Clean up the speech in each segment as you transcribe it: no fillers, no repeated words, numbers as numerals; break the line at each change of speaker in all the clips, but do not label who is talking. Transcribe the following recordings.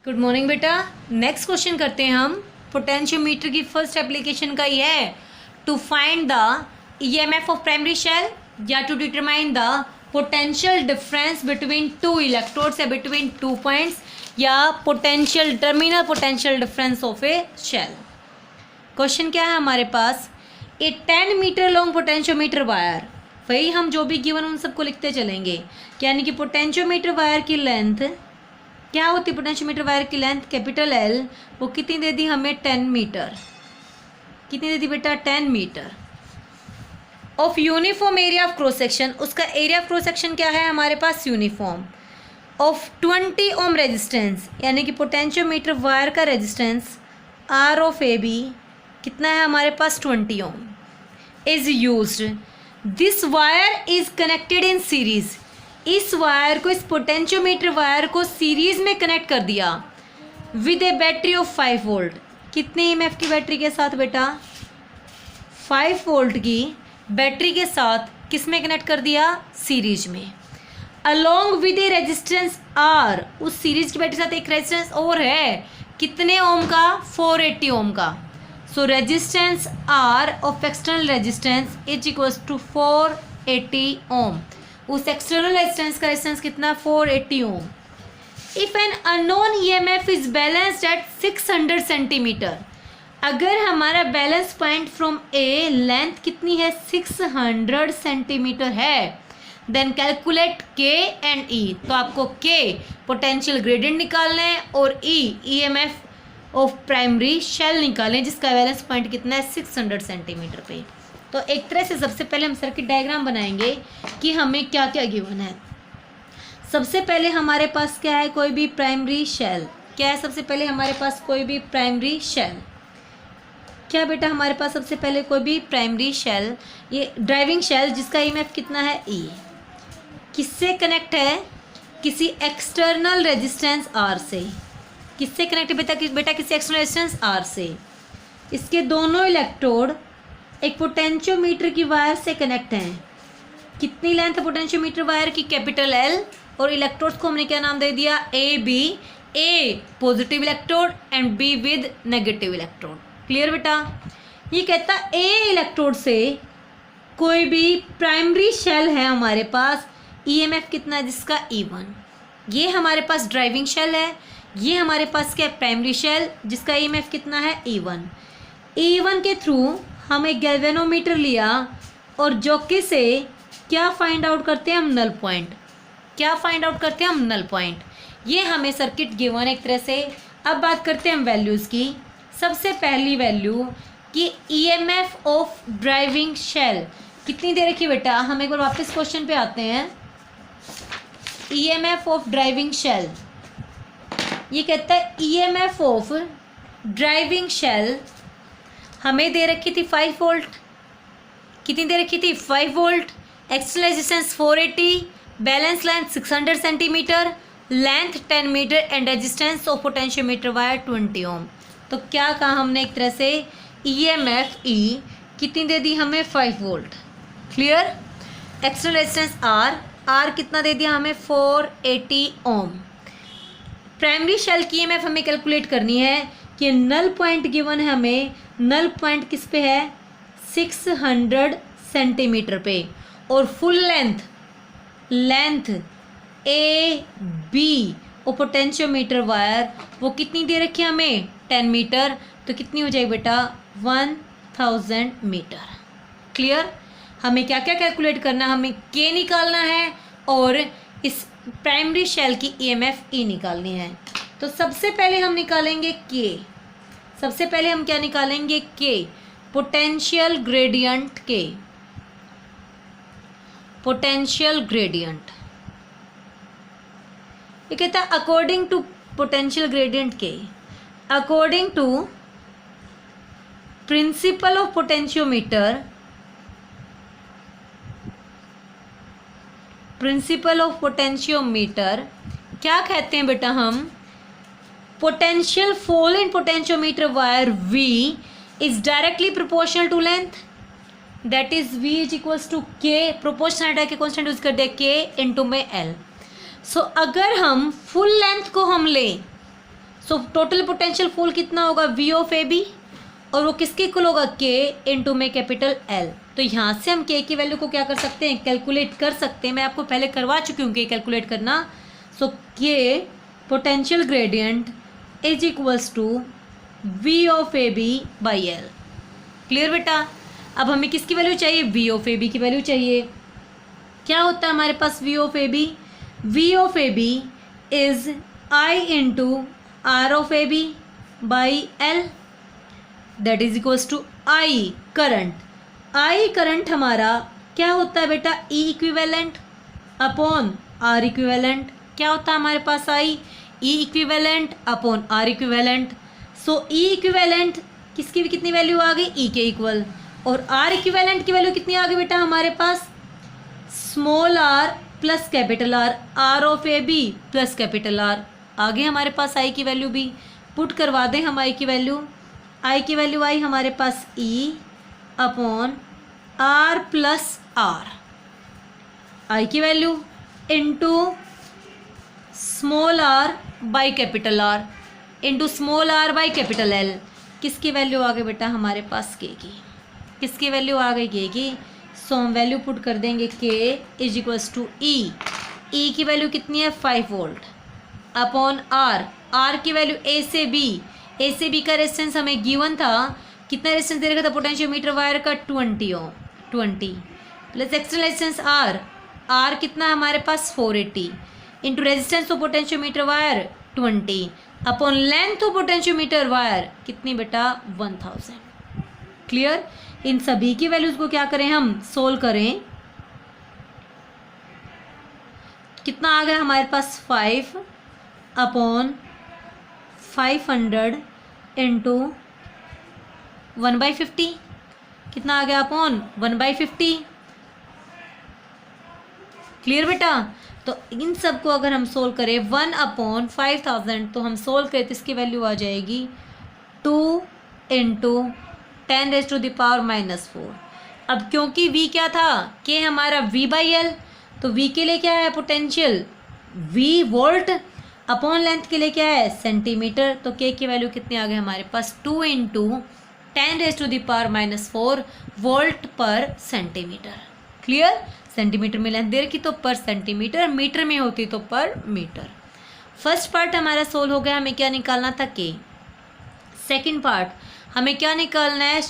Good morning बेटा। Next question करते हैं हम। पोटेंशियोमीटर की फर्स्ट एप्लीकेशन का ये है to find the EMF of primary cell या to determine the potential difference between two electrodes या बिटवीन टू पॉइंट्स या potential terminal potential difference of a cell. Question क्या है हमारे पास, a 10 metre long potentiometer wire, वही हम जो भी गिवन उन सबको लिखते चलेंगे, यानी कि पोटेंशियोमीटर वायर की लेंथ क्या होती है, पोटेंशियोमीटर वायर की लेंथ कैपिटल एल, वो कितनी दे दी हमें 10 मीटर। कितनी दे दी बेटा 10 metre. Of uniform area of cross section, उसका एरिया ऑफ क्रॉस सेक्शन क्या है हमारे पास यूनिफॉर्म। ऑफ 20 ओम रेजिस्टेंस, यानी कि पोटेंशियोमीटर वायर का resistance R of A B कितना है हमारे पास 20 ohm is used. This wire is connected in series, इस वायर को, इस पोटेंशियोमीटर वायर को सीरीज में कनेक्ट कर दिया with a battery of 5 volt. कितने ईएमएफ की बैटरी के साथ बेटा, 5 वोल्ट की बैटरी के साथ किस में कनेक्ट कर दिया, सीरीज में। Along with a resistance R, उस सीरीज की बैटरी के साथ एक रेजिस्टेंस और है, कितने ओम का, 480 ओम का। So resistance R of external resistance is equals to 480 ohm. उस एक्सटर्नल रेजिस्टेंस का रेजिस्टेंस कितना, 480 ohm. If an unknown EMF is balanced at 600 centimetre, अगर हमारा balance point from A length कितनी है, 600 सेंटीमीटर है, then calculate K and E. तो आपको के पोटेंशियल ग्रेडियंट निकालना है और E EMF of primary cell निकालें जिसका बैलेंस पॉइंट कितना है, 600 सेंटीमीटर पे। तो एक तरह से सबसे पहले हम सर्किट डायग्राम बनाएंगे कि हमें क्या क्या गिवन है। सबसे पहले हमारे पास क्या है, कोई भी प्राइमरी शेल, क्या है सबसे पहले हमारे पास कोई भी प्राइमरी शेल, क्या बेटा हमारे पास सबसे पहले कोई भी प्राइमरी शेल, ये ड्राइविंग शेल जिसका ईएमएफ कितना है ई, किससे कनेक्ट है, किसी एक्सटर्नल रेजिस्टेंस आर से। किससे कनेक्ट है बेटा किसी एक्सटर्नल रेजिस्टेंस आर से। इसके दोनों इलेक्ट्रोड एक पोटेंशियोमीटर की वायर से कनेक्ट हैं। कितनी लेंथ है पोटेंशियोमीटर वायर की, कैपिटल एल, और इलेक्ट्रोड्स को हमने क्या नाम दे दिया, A B. A positive electrode and B with negative electrode. Clear बेटा। ये कहता ए इलेक्ट्रोड से कोई भी प्राइमरी शेल है हमारे पास, ईएमएफ कितना है जिसका E1। ये हमारे पास ड्राइविंग शेल है, ये हमारे पास क्या प्राइमरी शेल जिसका ईएमएफ कितना है E1। E1 के थ्रू हम एक गैल्वेनोमीटर लिया और जोके से क्या फाइंड आउट करते हैं हम, नल पॉइंट। क्या फाइंड आउट करते हैं हम, नल पॉइंट। ये हमें सर्किट गिवन एक तरह से। अब बात करते हैं हम वैल्यूज़ की। सबसे पहली वैल्यू कि ईएमएफ ऑफ ड्राइविंग शेल कितनी दे रखी बेटा, हम एक बार वापस क्वेश्चन पे आते हैं। ईएमएफ ऑफ ड्राइविंग शेल, ये कहता है ईएमएफ ऑफ ड्राइविंग शेल हमें दे रखी थी 5 वोल्ट। कितनी दे रखी थी, 5 volt. External resistance 480, balance length 600 centimetre, length 10 metre and resistance of potentiometer wire 20 ohm. तो क्या कहा हमने एक तरह से, ईएमएफ ई कितनी दे दी हमें, 5 volt. Clear. External resistance R, R कितना दे दिया हमें, 480 ओम। प्राइमरी शेल की ईएमएफ हमें कैलकुलेट करनी है कि नल पॉइंट गिवन है हमें, नल पॉइंट किस पे है, 600 सेंटीमीटर पे, और फुल लेंथ ए बी और पोटेंशियोमीटर वायर वो कितनी दे रखी है हमें, 10 मीटर। तो कितनी हो जाएगी बेटा, 1000 मीटर। क्लियर। हमें क्या क्या कैलकुलेट करना है, हमें के निकालना है और इस प्राइमरी शेल की ईएमएफ ई निकालनी है। तो सबसे पहले हम निकालेंगे के, सबसे पहले हम क्या निकालेंगे, K potential gradient, K potential gradient. ये कहता है अकॉर्डिंग टू पोटेंशियल ग्रेडियंट के, according to principle of potentiometer, principle of potentiometer क्या कहते हैं बेटा हम, potential fall in potentiometer wire V is directly proportional to length, that is V is equals to K, proportional के constant use कर दिया K into में L। So अगर हम फुल लेंथ को हम लें सो टोटल पोटेंशियल फॉल कितना होगा वी ऑफ ए बी, और वो किसके इक्वल होगा के इंटू में कैपिटल एल। तो यहाँ से हम के की वैल्यू को क्या कर सकते हैं, कैलकुलेट कर सकते हैं। मैं आपको पहले करवा चुकी हूँ के कैलकुलेट करना। So K potential gradient is equals to V of A B by L. Clear बेटा। अब हमें किसकी वैल्यू चाहिए, वी ऑफ ए बी की वैल्यू चाहिए। क्या होता है हमारे पास V of A B, V of A B is I into R of A B by L, that is equals to I current. I current हमारा क्या होता है बेटा, E equivalent upon R equivalent. क्या होता है हमारे पास I, E equivalent upon R equivalent. So E equivalent किसकी भी कितनी वैल्यू आ गई, ई के इक्वल, और आर इक्विवेलेंट की वैल्यू कितनी आ गई बेटा हमारे पास, small R plus capital R, R of A B plus capital R. आगे हमारे पास आई की वैल्यू भी पुट करवा दें हम। आई की वैल्यू आई हमारे पास E upon R plus R, I की value into small R by capital R into small R by capital L. किसकी वैल्यू आ गई बेटा हमारे पास, के की। किसकी वैल्यू आ गई, के की। सो हम वैल्यू पुट कर देंगे के इज इक्वल्स टू ई की वैल्यू कितनी है 5 वोल्ट अपॉन आर की वैल्यू ए से बी का रेजिस्टेंस हमें गिवन था, कितना रेजिस्टेंस दे रखा था पोटेंशियोमीटर वायर का 20 ओम, 20 प्लस एक्सटर्नल रेजिस्टेंस आर कितना हमारे पास 480 into resistance of potentiometer wire 20 upon length of potentiometer wire कितनी बेटा 1000। क्लियर। इन सभी की वैल्यूज को क्या करें हम, सोल्व करें। कितना आ गया हमारे पास 5 अपॉन 500 इंटू 1/50, कितना आ गया अपॉन 1/50। क्लियर बेटा। तो इन सब को अगर हम सोल्व करें 1 अपॉन 5000, तो हम सोल्व करें तो इसकी वैल्यू आ जाएगी 2 इंटू 10⁻⁻⁴। अब क्योंकि v क्या था, k हमारा v/l, तो v के लिए क्या है potential v volt, upon length के लिए क्या है सेंटीमीटर। तो k की वैल्यू कितनी आ गई हमारे पास 2 इंटू 10⁻⁻⁴ वोल्ट पर सेंटीमीटर। क्लियर। सेंटीमीटर में लेंथ दे रखी तो पर सेंटीमीटर, मीटर में होती तो पर मीटर। फर्स्ट पार्ट हमारा सोल्व हो गया। हमें क्या निकालना था, k। सेकंड पार्ट हमें क्या निकालना है,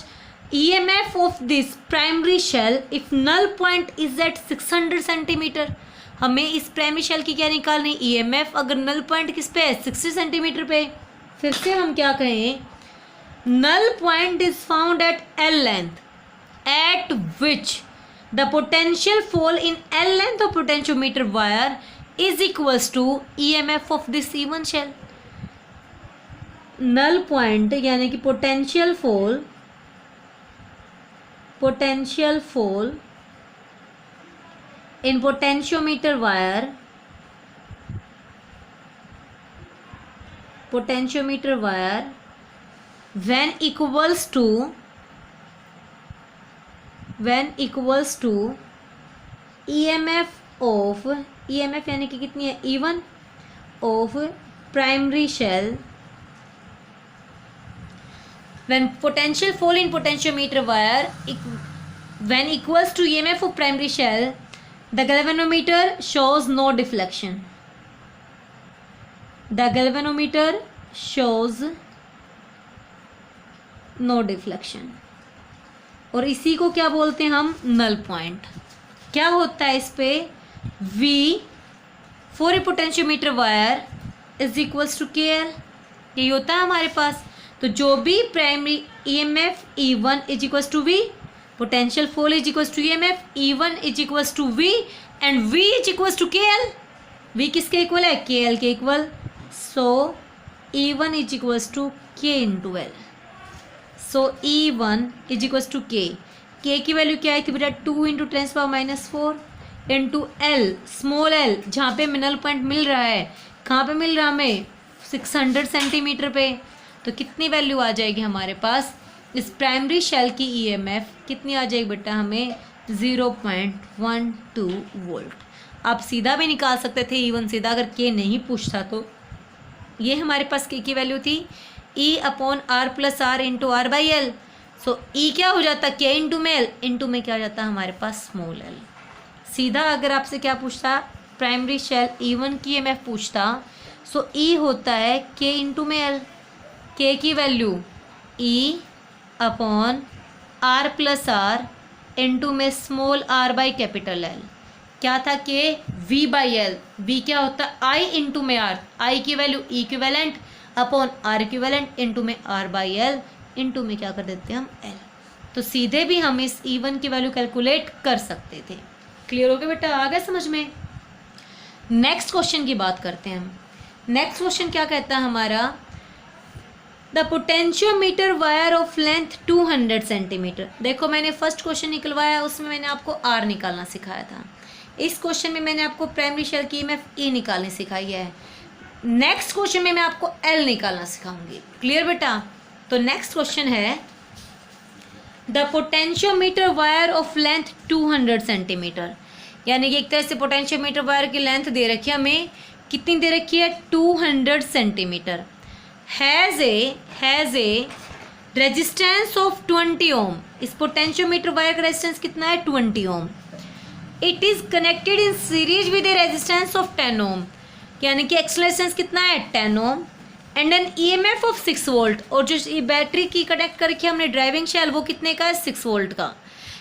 EMF of this primary cell if null point is at 600 centimetre. हमें इस प्राइमरी शेल की क्या निकालनी, EMF अगर नल पॉइंट किस पे है 60 सेंटीमीटर पे। फिर से हम क्या कहें, null point is found at L length at which the potential fall in L length of potentiometer wire is equals to EMF of this even cell. Null point यानी कि potential fall in potentiometer wire when equals to EMF यानी कि कितनी है E1 of primary cell when potential fall in potentiometer wire when equals to EMF of primary shell, the galvanometer shows no deflection. The galvanometer shows no deflection. और इसी को क्या बोलते हैं हम, नल पॉइंट। क्या होता है इस पे, V for a potentiometer wire is equals to KL। यही होता है हमारे पास। तो जो भी primary EMF E1 is equals to V, potential fall is equals to EMF E1 is equals to V and V is equals to KL। V किसके equal है, KL के equal. So E1 is equals to K into L। So E1 is equals to K। K की value क्या आई थी बेटा 2 into 10⁻⁴ into L, small l, जहाँ पे मिनल point मिल रहा है, कहाँ पे मिल रहा है हमें 600 सेंटीमीटर पे। तो कितनी वैल्यू आ जाएगी हमारे पास, इस प्राइमरी शेल की EMF कितनी आ जाएगी बेटा हमें 0.12 वोल्ट। आप सीधा भी निकाल सकते थे E1 सीधा, अगर K नहीं पूछता तो। ये हमारे पास के की वैल्यू थी E upon R plus R into R by L. So E क्या हो जाता के इंटू में एल, इंटू में क्या हो जाता हमारे पास स्मॉल एल। सीधा अगर आपसे क्या पूछता प्राइमरी शेल E1 की EMF पूछता, सो ई होता है के इंटू में एल। के की value E upon R plus R into में small R by capital L. क्या था के V बाई एल, V क्या होता है आई इंटू में आर, आई की value equivalent upon R equivalent into में आर बाई एल, इंटू में क्या कर देते हैं हम एल। तो सीधे भी हम इस E1 की वैल्यू कैलकुलेट कर सकते थे। क्लियर हो गया बेटा, आ गया समझ में। नेक्स्ट क्वेश्चन की बात करते हैं हम। नेक्स्ट क्वेश्चन क्या कहता है हमारा, the potentiometer wire of length 200 centimetre. देखो मैंने फर्स्ट क्वेश्चन निकलवाया, उसमें मैंने आपको आर निकालना सिखाया था। इस क्वेश्चन में मैंने आपको प्राइमरी शेल की EMF E निकालनी सिखाई है। नेक्स्ट क्वेश्चन में मैं आपको एल निकालना सिखाऊंगी। क्लियर बेटा। तो नेक्स्ट क्वेश्चन है the potentiometer wire of length 200 centimetre, यानी कि एक तरह से पोटेंशियोमीटर वायर की लेंथ दे रखी है हमें, कितनी दे रखी है 200 centimetre. Has a resistance of 20 ohm. इस पोटेंशियोमीटर वायर का रेजिस्टेंस कितना है 20 ohm. It is connected in series with a resistance of 10 ohm, यानी कि एक्सटर्नल रेजिस्टेंस कितना है 10 ohm and an EMF of 6 volt. और जो ये बैटरी की कनेक्ट करके हमने ड्राइविंग शेल वो कितने का है 6 वोल्ट का।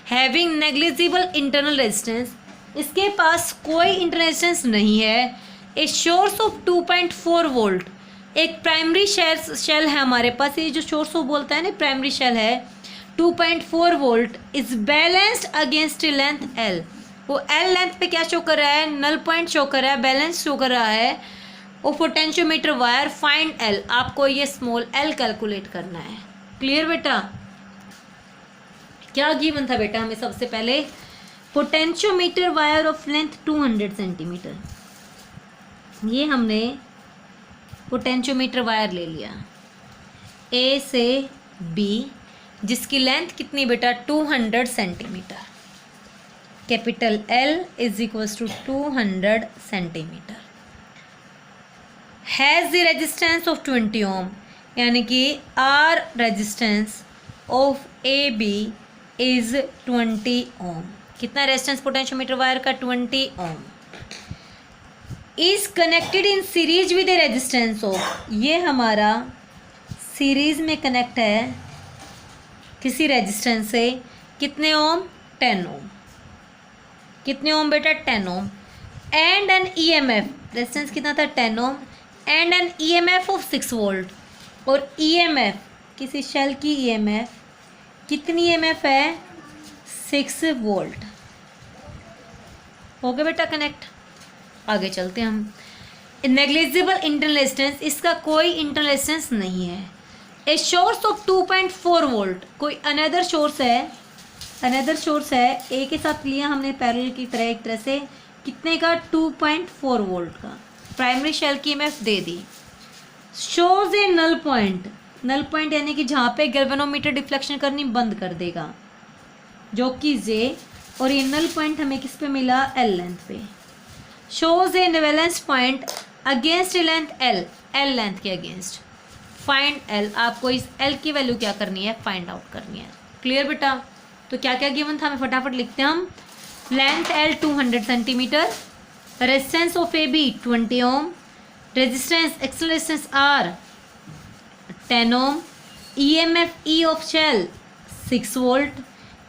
हैविंग नेग्लिजिबल इंटरनल रेजिस्टेंस, इसके पास कोई इंटरनल रेजिस्टेंस नहीं है। ए सोर्स ऑफ 2.4 वोल्ट, एक प्राइमरी शेल है हमारे पास। ये जो सोर्स ऑफ बोलता है ना प्राइमरी शेल है 2.4 volt is balanced against length L. वो एल लेंथ पे क्या शो कर रहा है, नल पॉइंट शो कर रहा है, बैलेंस शो कर रहा है। वो पोटेंशियोमीटर वायर फाइंड एल, आपको ये स्मॉल एल कैलकुलेट करना है। क्लियर बेटा। क्या गिवन था बेटा हमें सबसे पहले, potentiometer wire of length 200 centimetre. ये हमने पोटेंशियोमीटर वायर ले लिया ए से बी, जिसकी लेंथ कितनी बेटा 200 centimetre. Capital L is equals to 200 centimetre. Has the resistance of 20 ohm, यानी कि R resistance of A B is 20 ohm. कितना रेजिस्टेंस पोटेंशियोमीटर वायर का 20 ohm. Is connected in series with a resistance of, ये हमारा series में connect है किसी resistance से, कितने ओम 10 ओम। कितने ओम बेटा 10 ohm. And an EMF, resistance कितना था 10 ohm and an EMF of 6 volt. और EMF किसी शेल की EMF कितनी EMF है 6 वोल्ट। हो गया बेटा कनेक्ट। आगे चलते हैं हम। नेग्लिजिबल इंटरनल रेजिस्टेंस, इसका कोई इंटरनल रेजिस्टेंस नहीं है। ए सोर्स ऑफ 2.4 वोल्ट, कोई अनदर सोर्स है ए के साथ लिया हमने पैरेलल की तरह एक तरह से, कितने का 2.4 वोल्ट का। प्राइमरी शेल की EMF दे दी। Shows a null point, null point यानी कि जहाँ पे गैल्वेनोमीटर डिफ्लेक्शन करनी बंद कर देगा, जो कि जे, और ये नल पॉइंट हमें किस पे मिला एल लेंथ पे। शोज ए valence point against length L, L length के अगेंस्ट। फाइंड एल, आपको इस एल की वैल्यू क्या करनी है फाइंड आउट करनी है। क्लियर बेटा। तो क्या क्या गिवन था हमें फटाफट लिखते हैं हम। Length L 200 centimetre, resistance of A B 20 ohm, resistance external resistance R 10 ohm, EMF E of cell 6 volt,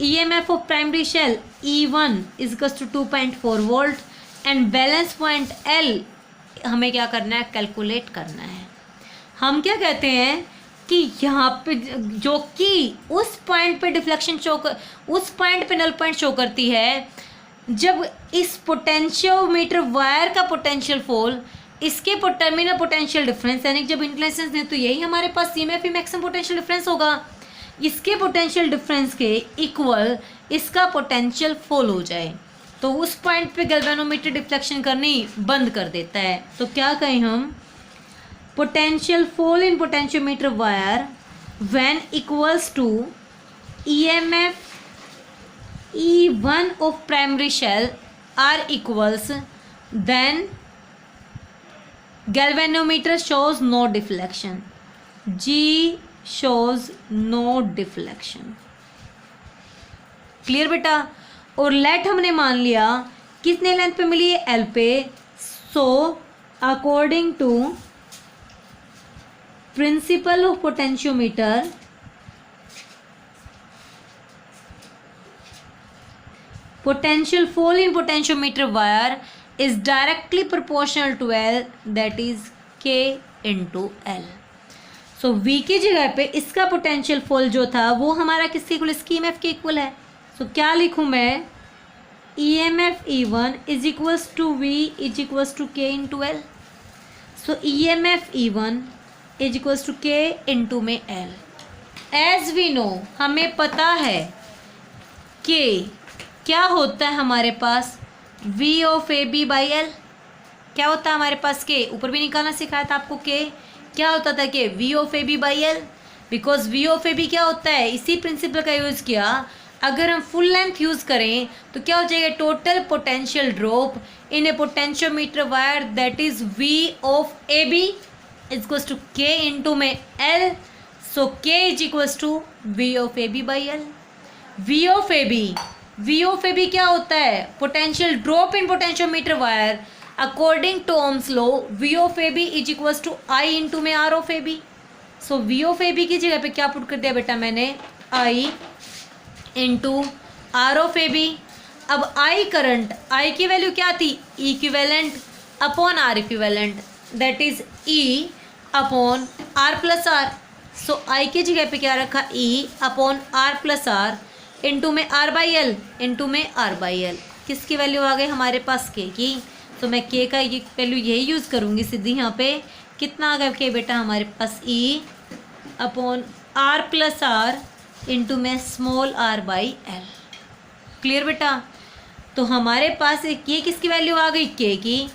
EMF of primary cell E1 is equals to 2.4 volt and balance point L हमें क्या करना है calculate करना है। हम क्या कहते हैं कि यहाँ पे जो कि उस पॉइंट पे डिफ्लेक्शन शो कर, उस पॉइंट पे नल पॉइंट शो करती है जब इस पोटेंशियोमीटर वायर का पोटेंशियल फॉल इसके टर्मिनल पोटेंशियल डिफरेंस, यानी जब इंटरनेशनल है तो यही हमारे पास CMF ही मैक्सिमम पोटेंशियल डिफरेंस होगा, इसके पोटेंशियल डिफरेंस के इक्वल इसका पोटेंशियल फॉल हो जाए, तो उस पॉइंट पे गैल्वेनोमीटर डिफ्लेक्शन करनी बंद कर देता है। तो क्या कहें हम, potential fall in potentiometer wire when equals to EMF E1 of primary shell are equals, then galvanometer shows no deflection, G shows no deflection. Clear बेटा। और लेट हमने मान लिया कितने लेंथ पे मिली है, एल पे। So according to principle of potentiometer, potential fall in potentiometer wire is directly proportional to L, that is K into L. So V की जगह पे इसका पोटेंशियल फॉल जो था वो हमारा किसके इक्वल, इसकी EMF के इक्वल है। सो क्या लिखूँ मैं, EMF E1 is equals to V is equals to K into L। So EMF E1 is equals to K into में L। एज वी नो, हमें पता है कि क्या होता है हमारे पास, V of A B by L. क्या होता है हमारे पास के, ऊपर भी निकालना सिखाया था आपको के, क्या होता था कि V of A B by L. Because V of A B क्या होता है, इसी प्रिंसिपल का यूज़ किया। अगर हम फुल लेंथ यूज़ करें तो क्या हो जाएगा, total potential drop in a potentiometer wire that is V of A B is equals to K into में L। So K is equals to V of A B by L. V of A B क्या होता है, potential drop in potentiometer wire according to ohm's law. V of A B is equals to I into में R of A B. So V of A B की जगह पे क्या put कर दिया बेटा मैंने, I into R of A B. अब I करंट, I की वैल्यू क्या थी, equivalent upon R equivalent, that is E upon R plus R। सो I की जगह पे क्या रखा, E upon R plus R into में R बाई एल, इंटू में R बाई एल। किसकी वैल्यू आ गई हमारे पास, K की। तो मैं K का ये वैल्यू यही यूज़ करूँगी सीधी यहाँ पे। कितना आ गया K बेटा हमारे पास, E upon R plus R into में small r by L. Clear बेटा। तो हमारे पास एक ये किसकी वैल्यू आ गई, K की।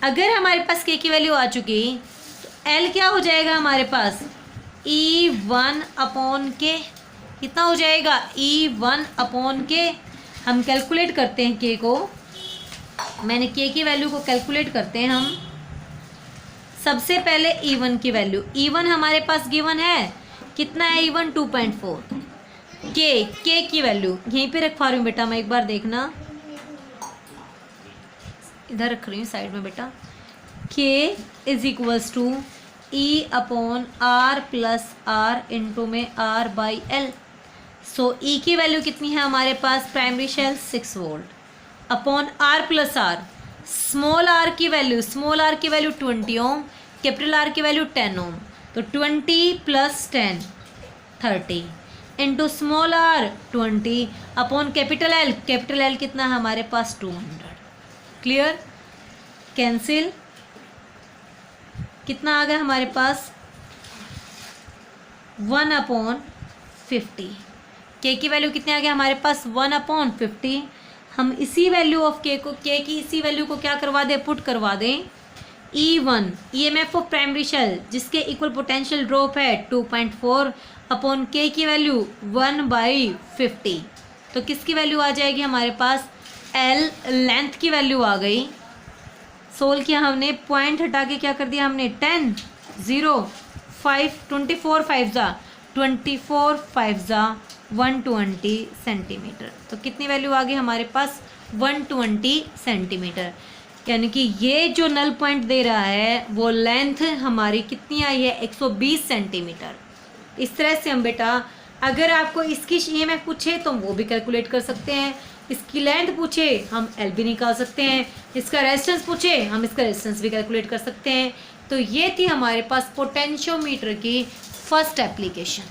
अगर हमारे पास K की वैल्यू आ चुकी तो L क्या हो जाएगा हमारे पास, E1 अपॉन K। कितना हो जाएगा, E1 अपॉन K। हम कैलकुलेट करते हैं K को, मैंने K की वैल्यू को कैलकुलेट करते हैं हम। सबसे पहले E1 की वैल्यू, E1 हमारे पास गिवन है, कितना है E1, 2.4। K की वैल्यू यहीं पे रखवा रही हूँ बेटा मैं, एक बार देखना, इधर रख रही हूँ साइड में बेटा। K is equals to E upon R plus R into में R by L. So E की वैल्यू कितनी है हमारे पास, primary cell 6 volt upon R plus R। Small r की वैल्यू, स्मॉल r की वैल्यू 20 ओम, कैपिटल R की value 10 ohm. तो 20 plus 10 30 into small r 20 upon capital L। Capital L कितना है हमारे पास, 200। क्लियर, कैंसिल, कितना आ गया हमारे पास, 1 अपॉन 50। K की वैल्यू कितनी आ गया हमारे पास, 1 अपॉन 50। हम इसी वैल्यू ऑफ K को, K की इसी वैल्यू को क्या करवा दें, पुट करवा दें। E1 EMF of primary cell जिसके इक्वल पोटेंशियल ड्रॉप है 2.4 अपॉन K की वैल्यू 1/50। तो किसकी वैल्यू आ जाएगी हमारे पास, L लेंथ की वैल्यू आ गई। सोल्व किया हमने, पॉइंट हटा के क्या कर दिया हमने, 10 0 5 24 5 जा 24 5 जा 120 सेंटीमीटर। तो कितनी वैल्यू आ गई हमारे पास, 120 सेंटीमीटर। यानी कि ये जो नल पॉइंट दे रहा है वो लेंथ हमारी कितनी आई है, 120 सेंटीमीटर। इस तरह से हम बेटा अगर आपको इसकी EMF पूछे तो वो भी कैलकुलेट कर सकते हैं, इसकी लेंथ पूछे हम L भी निकाल सकते हैं, इसका रेजिस्टेंस पूछे हम इसका रेजिस्टेंस भी कैलकुलेट कर सकते हैं। तो ये थी हमारे पास पोटेंशियोमीटर की फर्स्ट एप्लीकेशन।